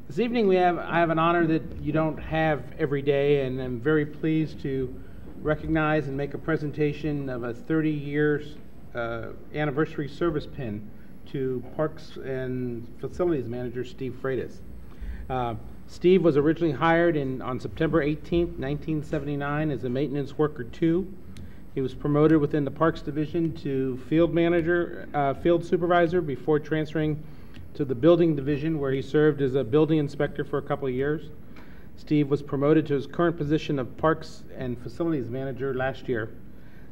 This evening I have an honor that you don't have every day, and I'm very pleased to recognize and make a presentation of a 30 years anniversary service pin to Parks and Facilities Manager Steve Freitas. Steve was originally hired on September 18th, 1979 as a maintenance worker 2. He was promoted within the Parks Division to field supervisor before transferring to the Building Division, where he served as a building inspector for a couple of years. Steve was promoted to his current position of Parks and Facilities Manager last year.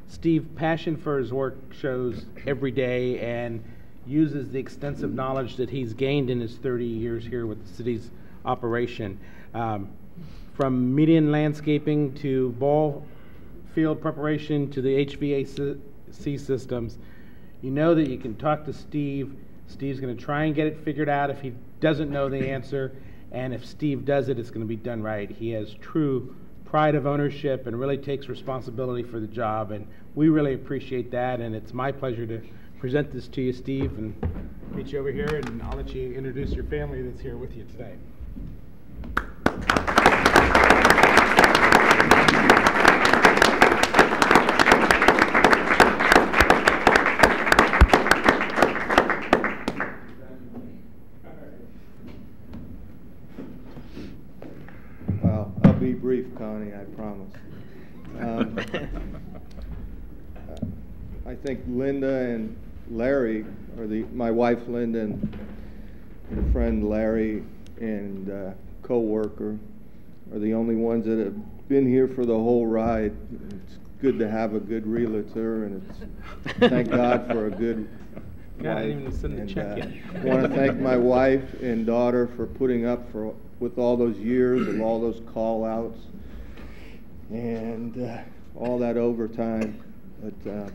Steve's passion for his work shows every day and uses the extensive knowledge that he's gained in his 30 years here with the city's operation. From median landscaping to ball field preparation to the HVAC systems, you know that you can talk to Steve. Steve's going to try and get it figured out if he doesn't know the answer, and if Steve does it, it's going to be done right. He has true pride of ownership and really takes responsibility for the job, and we really appreciate that, and it's my pleasure to present this to you, Steve, and meet you over here, and I'll let you introduce your family that's here with you today. Be brief, Connie, I promise. I think Linda and Larry, or my wife Linda and friend Larry and co-worker are the only ones that have been here for the whole ride. It's good to have a good realtor, and thank God for a good God, I didn't even send the check yet. I want to thank my wife and daughter for putting up with all those years of all those call-outs and all that overtime. But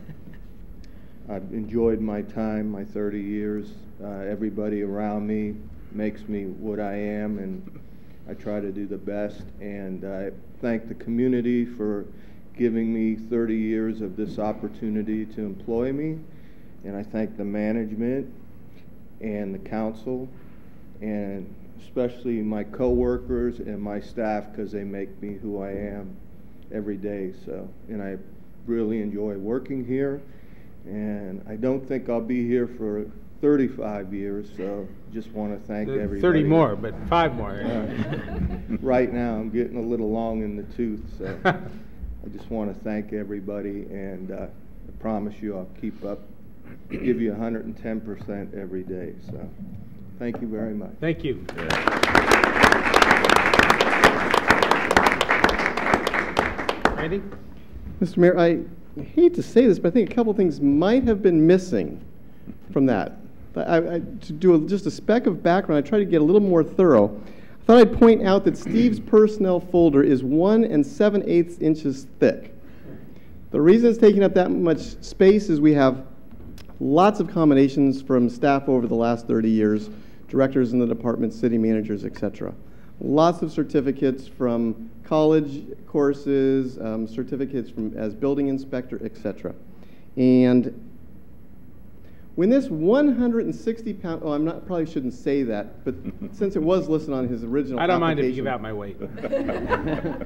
I've enjoyed my time, my 30 years. Everybody around me makes me what I am, and I try to do the best. And I thank the community for giving me 30 years of this opportunity to employ me. And I thank the management and the council, and especially my co-workers and my staff, because they make me who I am every day. And I really enjoy working here, and I don't think I'll be here for 35 years, so just want to thank everybody. 30 more, but 5 more. Right now I'm getting a little long in the tooth, so I just want to thank everybody, and I promise you I'll keep up, give you 110% every day. So thank you very much. Thank you. Randy? Mr. Mayor, I hate to say this, but I think a couple things might have been missing from that. To do just a speck of background, I tried to get a little more thorough. I thought I'd point out that Steve's personnel folder is 1 7/8 inches thick. The reason it's taking up that much space is we have lots of combinations from staff over the last 30 years, directors in the department, city managers, etc. Lots of certificates from college courses, certificates from as building inspector, etc. And when this 160-pound, oh, probably shouldn't say that, but since it was listed on his original I don't mind if you give out my weight.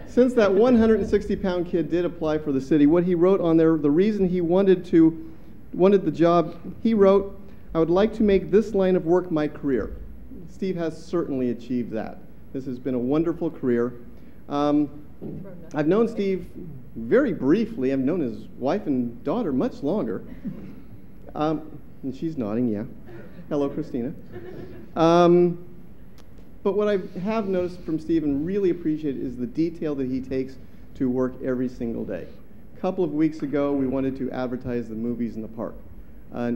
Since that 160-pound kid did apply for the city, what he wrote on there, the reason he wanted the job, he wrote, "I would like to make this line of work my career." Steve has certainly achieved that. This has been a wonderful career. I've known Steve very briefly. I've known his wife and daughter much longer. And she's nodding, yeah. Hello, Christina. But what I have noticed from Steve and really appreciate is the detail that he takes to work every single day. A couple of weeks ago, we wanted to advertise the movies in the park. I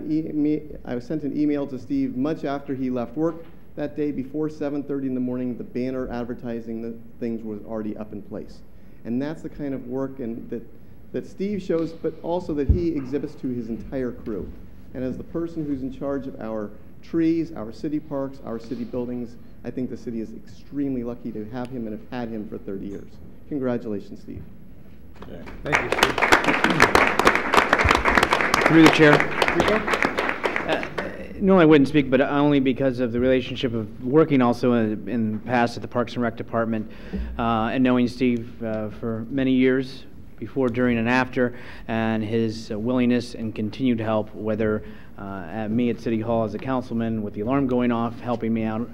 sent an email to Steve much after he left work. That day, before 7:30 in the morning, the banner advertising the things was already up in place. And that's the kind of work that Steve shows, but also that he exhibits to his entire crew. And as the person who's in charge of our trees, our city parks, our city buildings, I think the city is extremely lucky to have him and have had him for 30 years. Congratulations, Steve. Yeah. Thank you, Steve. Through the chair. normally I wouldn't speak, but only because of the relationship of working also in the past at the Parks and Rec Department, and knowing Steve for many years, before, during, and after, and his willingness and continued help, whether at me at City Hall as a councilman with the alarm going off, helping me out,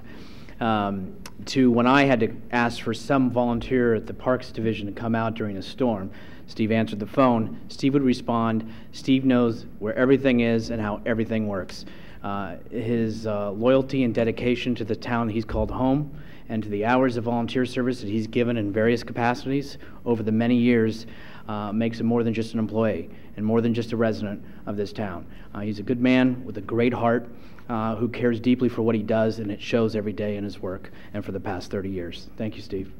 to when I had to ask for some volunteer at the Parks Division to come out during a storm. Steve answered the phone. Steve would respond. Steve knows where everything is and how everything works. His loyalty and dedication to the town he's called home, and to the hours of volunteer service that he's given in various capacities over the many years, makes him more than just an employee and more than just a resident of this town. He's a good man with a great heart, who cares deeply for what he does, and it shows every day in his work and for the past 30 years. Thank you, Steve.